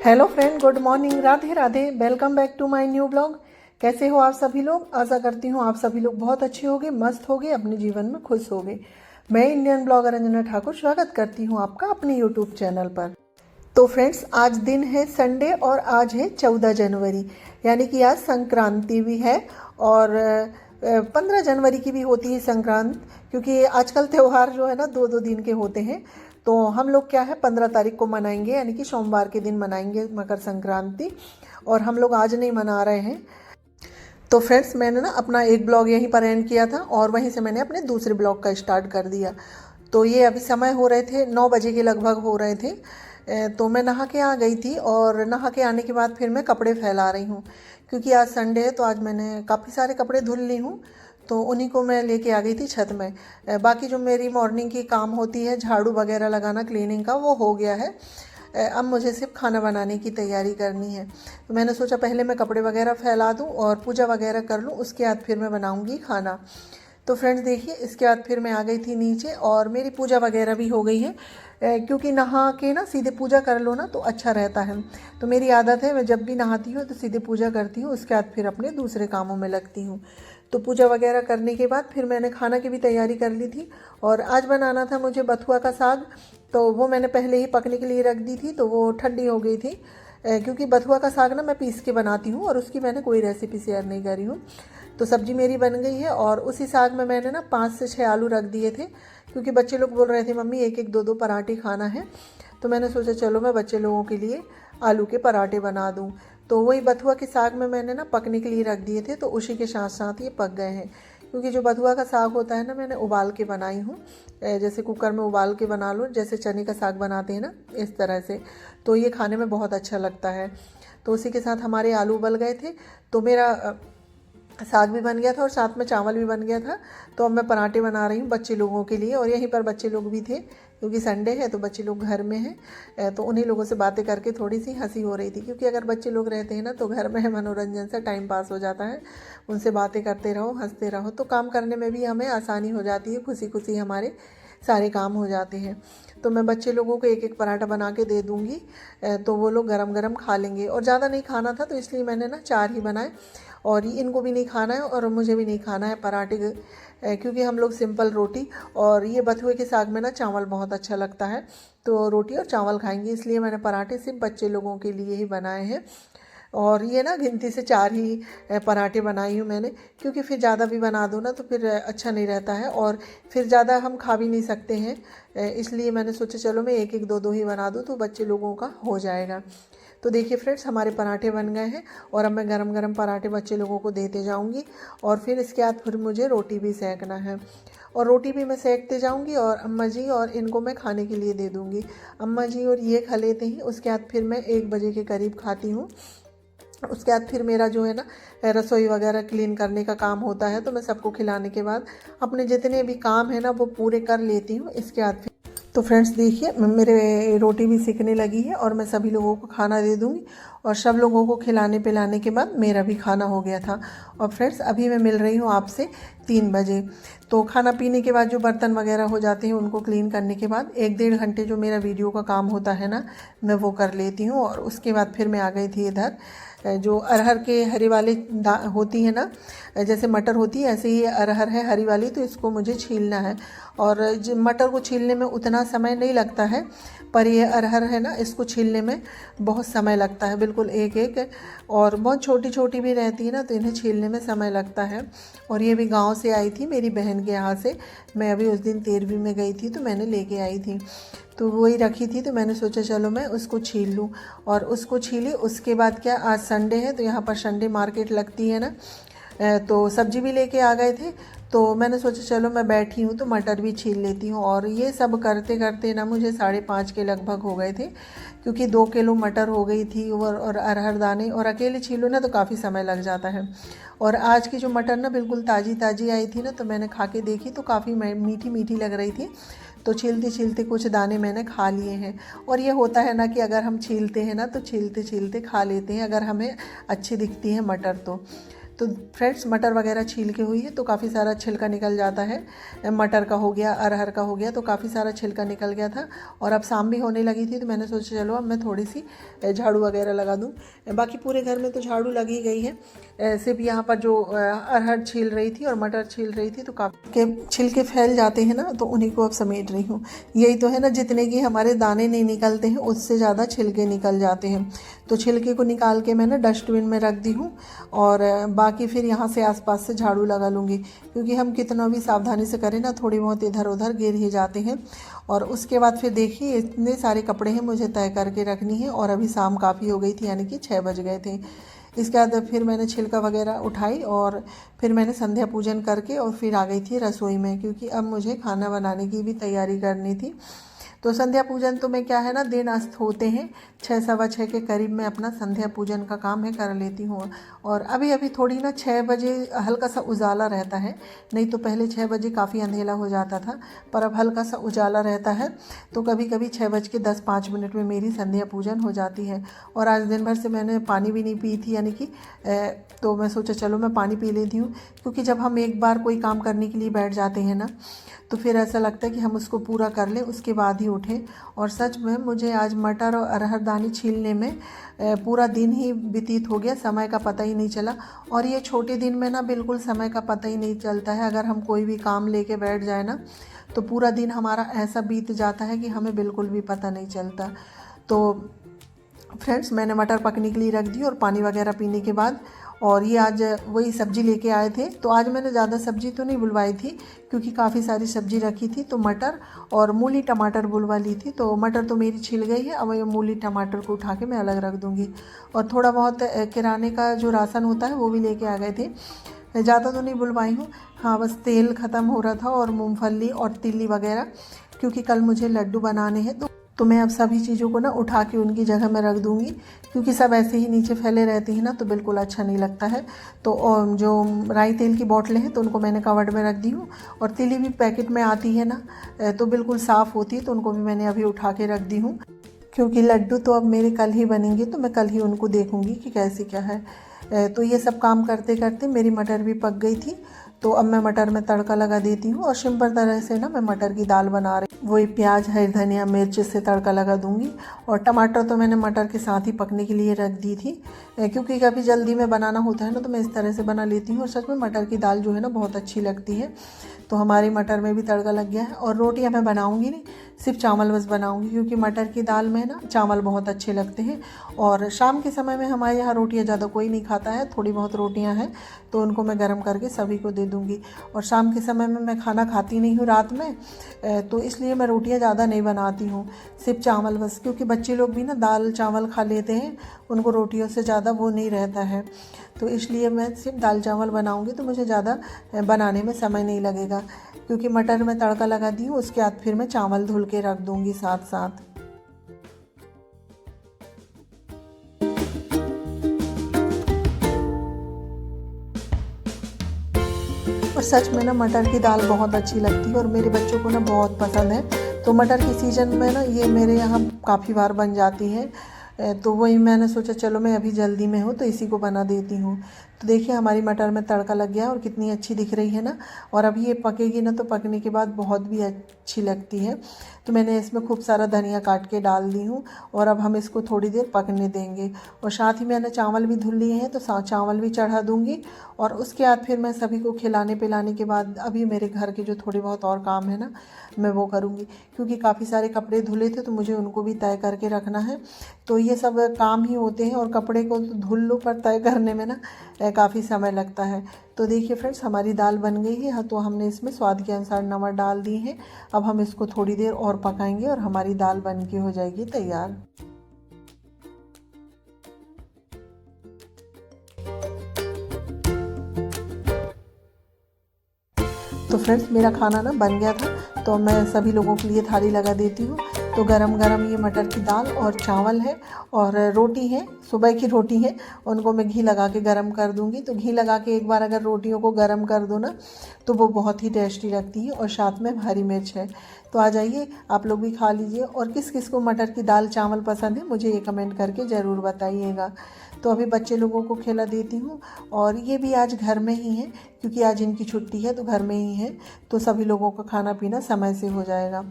Hello friend, good morning, Radhe Radhe. Welcome back to my new blog. कैसे हो आप सभी लोग? आशा करती हूँ आप सभी लोग बहुत अच्छे होगे, मस्त होगे, अपने जीवन में खुश होगे। मैं इंडियन ब्लॉगर अंजना ठाकुर स्वागत करती हूँ आपका अपने यूट्यूब चैनल पर। तो फ्रेंड्स, आज दिन है संडे और आज है 14 जनवरी, यानी कि आज संक्रांति भी है। और 15 जनवरी की भी होती है संक्रांत, क्योंकि आजकल त्यौहार जो है ना दो दो दिन के होते हैं। तो हम लोग क्या है 15 तारीख को मनाएंगे, यानी कि सोमवार के दिन मनाएंगे मकर संक्रांति। और हम लोग आज नहीं मना रहे हैं। तो फ्रेंड्स, मैंने ना अपना एक ब्लॉग यहीं पर एंड किया था और वहीं से मैंने अपने दूसरे ब्लॉग का स्टार्ट कर दिया। तो ये अभी समय हो रहे थे 9 बजे के लगभग हो रहे थे। तो मैं नहा के आ गई थी और नहा के आने के बाद फिर मैं कपड़े फैला रही हूँ, क्योंकि आज संडे है। तो आज मैंने काफ़ी सारे कपड़े धुल ली हूँ, तो उन्हीं को मैं लेके आ गई थी छत में। बाकी जो मेरी मॉर्निंग की काम होती है, झाड़ू वगैरह लगाना, क्लीनिंग का, वो हो गया है। अब मुझे सिर्फ खाना बनाने की तैयारी करनी है। तो मैंने सोचा पहले मैं कपड़े वगैरह फैला दूं और पूजा वगैरह कर लूं, उसके बाद फिर मैं बनाऊंगी खाना। तो फ्रेंड्स देखिए, इसके बाद फिर मैं आ गई थी नीचे और मेरी पूजा वगैरह भी हो गई है। क्योंकि नहा के ना सीधे पूजा कर लो ना तो अच्छा रहता है। तो मेरी आदत है, मैं जब भी नहाती हूँ तो सीधे पूजा करती हूँ, उसके बाद फिर अपने दूसरे कामों में लगती हूँ। तो पूजा वगैरह करने के बाद फिर मैंने खाना की भी तैयारी कर ली थी। और आज बनाना था मुझे बथुआ का साग। तो वो मैंने पहले ही पकने के लिए रख दी थी, तो वो ठंडी हो गई थी। क्योंकि बथुआ का साग ना मैं पीस के बनाती हूँ और उसकी मैंने कोई रेसिपी शेयर नहीं करी हूँ। तो सब्जी मेरी बन गई है और उसी साग में मैंने ना 5 से 6 आलू रख दिए थे, क्योंकि बच्चे लोग बोल रहे थे मम्मी एक एक दो दो पराठे खाना है। तो मैंने सोचा चलो मैं बच्चे लोगों के लिए आलू के पराठे बना दूँ। तो वही बथुआ के साग में मैंने ना पकने के लिए रख दिए थे, तो उसी के साथ साथ ये पक गए हैं। क्योंकि जो बथुआ का साग होता है ना, मैंने उबाल के बनाई हूँ। जैसे कुकर में उबाल के बना लो, जैसे चने का साग बनाते हैं ना, इस तरह से। तो ये खाने में बहुत अच्छा लगता है। तो उसी के साथ हमारे आलू उबल गए थे, तो मेरा साग भी बन गया था और साथ में चावल भी बन गया था। तो अब मैं पराठे बना रही हूँ बच्चे लोगों के लिए। और यहीं पर बच्चे लोग भी थे, क्योंकि संडे है तो बच्चे लोग घर में हैं। तो उन्हीं लोगों से बातें करके थोड़ी सी हंसी हो रही थी, क्योंकि अगर बच्चे लोग रहते हैं ना तो घर में मनोरंजन से टाइम पास हो जाता है। उनसे बातें करते रहो, हंसते रहो, तो काम करने में भी हमें आसानी हो जाती है, खुशी खुशी हमारे सारे काम हो जाते हैं। तो मैं बच्चे लोगों को एक एक पराठा बना के दे दूँगी, तो वो लोग गरम गरम खा लेंगे। और ज़्यादा नहीं खाना था तो इसलिए मैंने ना 4 ही बनाए। और इनको भी नहीं खाना है और मुझे भी नहीं खाना है पराठे, क्योंकि हम लोग सिंपल रोटी, और ये बथुए के साग में ना चावल बहुत अच्छा लगता है, तो रोटी और चावल खाएंगे। इसलिए मैंने पराठे सिर्फ बच्चे लोगों के लिए ही बनाए हैं। और ये ना गिनती से 4 ही पराठे बनाई हूँ मैंने, क्योंकि फिर ज़्यादा भी बना दो ना तो फिर अच्छा नहीं रहता है और फिर ज़्यादा हम खा भी नहीं सकते हैं। इसलिए मैंने सोचा चलो मैं एक एक दो दो ही बना दूँ तो बच्चे लोगों का हो जाएगा। तो देखिए फ्रेंड्स, हमारे पराठे बन गए हैं और अब मैं गरम गरम पराठे बच्चे लोगों को देते जाऊंगी। और फिर इसके बाद फिर मुझे रोटी भी सेकना है, और रोटी भी मैं सेकते जाऊंगी और अम्मा जी और इनको मैं खाने के लिए दे दूंगी। अम्मा जी और ये खा लेते हैं, उसके बाद फिर मैं 1 बजे के करीब खाती हूँ। उसके बाद फिर मेरा जो है ना रसोई वगैरह क्लीन करने का काम होता है। तो मैं सबको खिलाने के बाद अपने जितने भी काम है ना वो पूरे कर लेती हूँ। इसके बाद फिर तो फ्रेंड्स देखिए, मेरे रोटी भी सिकने लगी है और मैं सभी लोगों को खाना दे दूँगी। और सब लोगों को खिलाने पिलाने के बाद मेरा भी खाना हो गया था। और फ्रेंड्स अभी मैं मिल रही हूँ आपसे 3 बजे। तो खाना पीने के बाद जो बर्तन वगैरह हो जाते हैं उनको क्लीन करने के बाद 1 डेढ़ घंटे जो मेरा वीडियो का काम होता है ना, मैं वो कर लेती हूँ। और उसके बाद फिर मैं आ गई थी इधर, जो अरहर के हरी वाली होती है ना, जैसे मटर होती है ऐसे ही अरहर है हरी वाली, तो इसको मुझे छीलना है। और मटर को छीलने में उतना समय नहीं लगता है, पर ये अरहर है ना, इसको छीलने में बहुत समय लगता है, बिल्कुल एक एक। और बहुत छोटी छोटी भी रहती है ना, तो इन्हें छीलने में समय लगता है। और ये भी गांव से आई थी मेरी बहन के यहाँ से। मैं अभी उस दिन 13वीं में गई थी तो मैंने लेके आई थी, तो वही रखी थी। तो मैंने सोचा चलो मैं उसको छील लूँ, और उसको छीली। उसके बाद क्या, आज संडे है तो यहाँ पर संडे मार्केट लगती है ना, तो सब्जी भी लेके आ गए थे। तो मैंने सोचा चलो मैं बैठी हूँ तो मटर भी छील लेती हूँ। और ये सब करते करते ना मुझे 5:30 के लगभग हो गए थे, क्योंकि 2 किलो मटर हो गई थी और अरहर दाने, और अकेले छीलो ना तो काफ़ी समय लग जाता है। और आज की जो मटर ना बिल्कुल ताज़ी ताज़ी आई थी ना, तो मैंने खा के देखी तो काफ़ी मीठी मीठी लग रही थी। तो छीलते छीलते कुछ दाने मैंने खा लिए हैं। और ये होता है ना कि अगर हम छीलते हैं ना तो छीलते छीलते खा लेते हैं, अगर हमें अच्छी दिखती है मटर तो फ्रेंड्स मटर वगैरह छील के हुई है तो काफ़ी सारा छिलका निकल जाता है। मटर का हो गया, अरहर का हो गया, तो काफ़ी सारा छिलका निकल गया था। और अब शाम भी होने लगी थी तो मैंने सोचा चलो अब मैं थोड़ी सी झाड़ू वगैरह लगा दूँ। बाकी पूरे घर में तो झाड़ू लगी गई है, सिर्फ यहाँ पर जो अरहर छील रही थी और मटर छील रही थी तो काफ़ी के छिलके फैल जाते हैं ना, तो उन्हीं को अब समेट रही हूँ। यही तो है ना, जितने की हमारे दाने नहीं निकलते हैं उससे ज़्यादा छिलके निकल जाते हैं। तो छिलके को निकाल के मैंने डस्टबिन में रख दी हूँ और बाकी फिर यहाँ से आसपास से झाड़ू लगा लूँगी, क्योंकि हम कितना भी सावधानी से करें ना थोड़ी बहुत इधर उधर गिर ही जाते हैं। और उसके बाद फिर देखिए इतने सारे कपड़े हैं मुझे तय करके रखनी है और अभी शाम काफ़ी हो गई थी, यानी कि 6 बज गए थे। इसके बाद फिर मैंने छिलका वगैरह उठाई और फिर मैंने संध्या पूजन करके और फिर आ गई थी रसोई में, क्योंकि अब मुझे खाना बनाने की भी तैयारी करनी थी। तो संध्या पूजन तो मैं क्या है ना, दिन अस्त होते हैं 6 सवा 6 के करीब मैं अपना संध्या पूजन का काम है कर लेती हूँ। और अभी अभी थोड़ी ना 6 बजे हल्का सा उजाला रहता है, नहीं तो पहले 6 बजे काफ़ी अंधेरा हो जाता था, पर अब हल्का सा उजाला रहता है। तो कभी कभी 6:10-5 में मेरी संध्या पूजन हो जाती है। और आज दिन भर से मैंने पानी भी नहीं पी थी, यानी कि तो मैं सोचा चलो मैं पानी पी लेती हूँ, क्योंकि जब हम एक बार कोई काम करने के लिए बैठ जाते हैं ना तो फिर ऐसा लगता है कि हम उसको पूरा कर लें उसके बाद ही उठें। और सच में मुझे आज मटर और अरहर दाने छीलने में पूरा दिन ही व्यतीत हो गया, समय का पता ही नहीं चला। और ये छोटे दिन में ना बिल्कुल समय का पता ही नहीं चलता है, अगर हम कोई भी काम लेके बैठ जाए ना तो पूरा दिन हमारा ऐसा बीत जाता है कि हमें बिल्कुल भी पता नहीं चलता। तो फ्रेंड्स मैंने मटर पकने के लिए रख दी और पानी वगैरह पीने के बाद, और ये आज वही सब्ज़ी लेके आए थे। तो आज मैंने ज़्यादा सब्ज़ी तो नहीं बुलवाई थी, क्योंकि काफ़ी सारी सब्ज़ी रखी थी, तो मटर और मूली टमाटर बुलवा ली थी। तो मटर तो मेरी छिल गई है, अब ये मूली टमाटर को उठा के मैं अलग रख दूँगी। और थोड़ा बहुत किराने का जो राशन होता है वो भी लेके आ गए थे, ज़्यादा तो नहीं बुलवाई हूँ। हाँ बस तेल ख़त्म हो रहा था और मूँगफली और तिल्ली वगैरह, क्योंकि कल मुझे लड्डू बनाने हैं। तो मैं अब सभी चीज़ों को ना उठा के उनकी जगह में रख दूँगी, क्योंकि सब ऐसे ही नीचे फैले रहते हैं ना तो बिल्कुल अच्छा नहीं लगता है। तो जो राई तेल की बोतलें हैं तो उनको मैंने कवर्ड में रख दी हूँ, और तिली भी पैकेट में आती है ना तो बिल्कुल साफ़ होती है, तो उनको भी मैंने अभी उठा के रख दी हूँ। क्योंकि लड्डू तो अब मेरे कल ही बनेंगे, तो मैं कल ही उनको देखूँगी कि कैसे क्या है। तो ये सब काम करते करते मेरी मटर भी पक गई थी। तो अब मैं मटर में तड़का लगा देती हूँ, और सिंपल तरह से ना मैं मटर की दाल बना रही हूँ। वही प्याज हरी धनिया मिर्च से तड़का लगा दूँगी। और टमाटर तो मैंने मटर के साथ ही पकने के लिए रख दी थी, क्योंकि कभी जल्दी में बनाना होता है ना तो मैं इस तरह से बना लेती हूँ। और सच में मटर की दाल जो है ना बहुत अच्छी लगती है। तो हमारी मटर में भी तड़का लग गया है। और रोटियाँ मैं बनाऊँगी नहीं, सिर्फ चावल बस बनाऊँगी, क्योंकि मटर की दाल में ना चावल बहुत अच्छे लगते हैं। और शाम के समय में हमारे यहाँ रोटियाँ ज़्यादा कोई नहीं खाता है, थोड़ी बहुत रोटियाँ हैं तो उनको मैं गर्म करके सभी को दे दूँगी। और शाम के समय में मैं खाना खाती नहीं हूँ रात में, तो इसलिए मैं रोटियाँ ज़्यादा नहीं बनाती हूँ, सिर्फ चावल बस, क्योंकि बच्चे लोग भी ना दाल चावल खा लेते हैं, उनको रोटियों से ज़्यादा वो नहीं रहता है। तो इसलिए मैं सिर्फ दाल चावल बनाऊँगी, तो मुझे ज़्यादा बनाने में समय नहीं लगेगा, क्योंकि मटर में तड़का लगा दी हूँ, उसके बाद फिर मैं चावल धुल के रख दूँगी साथ साथ। और सच में ना मटर की दाल बहुत अच्छी लगती है और मेरे बच्चों को ना बहुत पसंद है। तो मटर के सीज़न में ना ये मेरे यहाँ काफ़ी बार बन जाती है। तो वही मैंने सोचा चलो मैं अभी जल्दी में हूँ तो इसी को बना देती हूँ। तो देखिए हमारी मटर में तड़का लग गया और कितनी अच्छी दिख रही है ना। और अभी ये पकेगी ना तो पकने के बाद बहुत भी अच्छी लगती है। तो मैंने इसमें खूब सारा धनिया काट के डाल दी हूँ और अब हम इसको थोड़ी देर पकने देंगे। और साथ ही मैंने चावल भी धुल लिए हैं तो चावल भी चढ़ा दूँगी। और उसके बाद फिर मैं सभी को खिलाने पिलाने के बाद अभी मेरे घर के जो थोड़े बहुत और काम है ना मैं वो करूँगी, क्योंकि काफ़ी सारे कपड़े धुले थे तो मुझे उनको भी तय करके रखना है। तो ये सब काम ही होते हैं और कपड़े को तो धुल लो पर तय करने में ना काफ़ी समय लगता है। तो देखिए फ्रेंड्स हमारी दाल बन गई है। तो हमने इसमें स्वाद के अनुसार नमक डाल दिए हैं। अब हम इसको थोड़ी देर और पकाएंगे और हमारी दाल बन के हो जाएगी तैयार। तो फ्रेंड्स मेरा खाना ना बन गया था, तो मैं सभी लोगों के लिए थाली लगा देती हूँ। तो गरम गरम ये मटर की दाल और चावल है और रोटी है, सुबह की रोटी है, उनको मैं घी लगा के गरम कर दूँगी। तो घी लगा के एक बार अगर रोटियों को गरम कर दो ना तो वो बहुत ही टेस्टी लगती है। और साथ में हरी मिर्च है। तो आ जाइए आप लोग भी खा लीजिए। और किस किस को मटर की दाल चावल पसंद है मुझे ये कमेंट करके ज़रूर बताइएगा। तो अभी बच्चे लोगों को खिला देती हूँ। और ये भी आज घर में ही है क्योंकि आज इनकी छुट्टी है, तो घर में ही है, तो सभी लोगों का खाना पीना समय से हो जाएगा।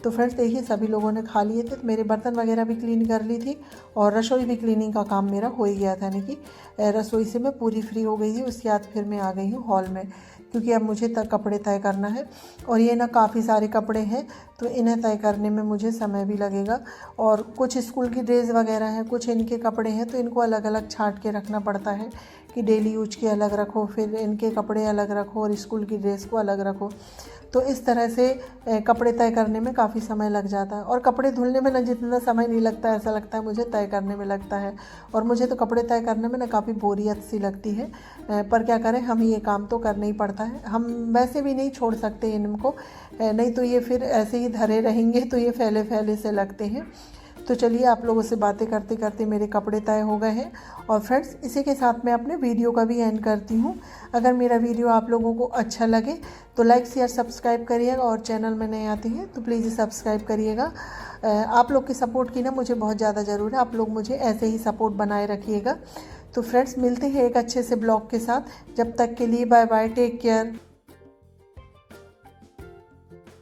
तो फ्रेंड्स देखिए सभी लोगों ने खा लिए थे, तो मेरे बर्तन वगैरह भी क्लीन कर ली थी और रसोई भी क्लीनिंग का काम मेरा हो ही गया था, यानी कि रसोई से मैं पूरी फ्री हो गई थी। उसके बाद फिर मैं आ गई हूँ हॉल में, क्योंकि अब मुझे कपड़े तय करना है। और ये ना काफ़ी सारे कपड़े हैं, तो इन्हें तय करने में मुझे समय भी लगेगा। और कुछ स्कूल की ड्रेस वगैरह हैं, कुछ इनके कपड़े हैं, तो इनको अलग अलग छांट के रखना पड़ता है कि डेली यूज के अलग रखो, फिर इनके कपड़े अलग रखो और स्कूल की ड्रेस को अलग रखो। तो इस तरह से कपड़े तय करने में काफ़ी समय लग जाता है। और कपड़े धुलने में ना जितना समय नहीं लगता, ऐसा लगता है मुझे तय करने में लगता है। और मुझे तो कपड़े तय करने में ना काफ़ी बोरियत सी लगती है, पर क्या करें, हमें ये काम तो करना ही पड़ता है। हम वैसे भी नहीं छोड़ सकते इनको, नहीं तो ये फिर ऐसे ही धरे रहेंगे तो ये फैले फैले से लगते हैं। तो चलिए आप लोगों से बातें करते करते मेरे कपड़े तय हो गए हैं। और फ्रेंड्स इसी के साथ मैं अपने वीडियो का भी एंड करती हूँ। अगर मेरा वीडियो आप लोगों को अच्छा लगे तो लाइक शेयर सब्सक्राइब करिएगा, और चैनल में नए आते हैं तो प्लीज़ सब्सक्राइब करिएगा। आप लोग के सपोर्ट की ना मुझे बहुत ज़्यादा ज़रूरत है, आप लोग मुझे ऐसे ही सपोर्ट बनाए रखिएगा। तो फ्रेंड्स मिलते हैं एक अच्छे से ब्लॉग के साथ, जब तक के लिए बाय बाय, टेक केयर।